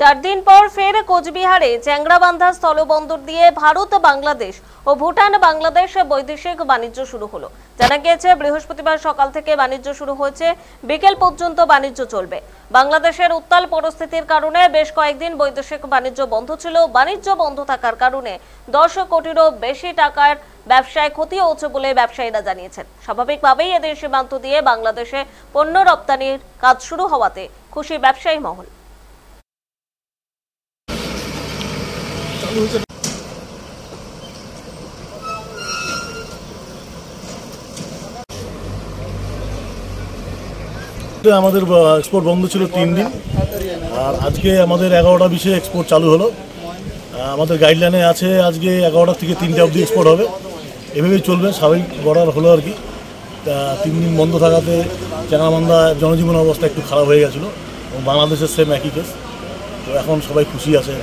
চার দিন পর ফের কোচবিহারে চ্যাংড়াবান্ধা স্থলবন্দর দিয়ে ভারত, বাংলাদেশ ও ভুটান বাংলাদেশ বৈদেশিক বাণিজ্য শুরু হলো। জানা গিয়েছে বৃহস্পতিবার সকাল থেকে বাণিজ্য শুরু হয়েছে, বিকেল পর্যন্ত বাণিজ্য চলবে। বাংলাদেশের উত্তাল পরিস্থিতির কারণে বেশ কয়েকদিন বৈদেশিক বাণিজ্য বন্ধ ছিল। বাণিজ্য বন্ধ থাকার কারণে 10 কোটিরও বেশি টাকার ব্যবসায় ক্ষতি হচ্ছে বলে ব্যবসায়ীরা জানিয়েছেন। স্বাভাবিকভাবেই এদের সীমান্ত দিয়ে বাংলাদেশে পণ্য রপ্তানির কাজ শুরু হওয়াতে খুশি ব্যবসায়ী মহল। আমাদের এক্সপোর্ট বন্ধ ছিল 3 দিন, আর আজকে আমাদের 11টা 20-এ এক্সপোর্ট চালু হলো। আমাদের গাইডলাইনে আছে আজকে 11টা থেকে 3টা অবধি এক্সপোর্ট হবে, এভাবেই চলবে। স্বাভাবিক বর্ডার হলো আর কি। 3 দিন বন্ধ থাকাতে চ্যাংড়াবান্ধা জনজীবন অবস্থা একটু খারাপ হয়ে গেছিলো এবং বাংলাদেশের সেম একই কেস। তো এখন সবাই খুশি আছে।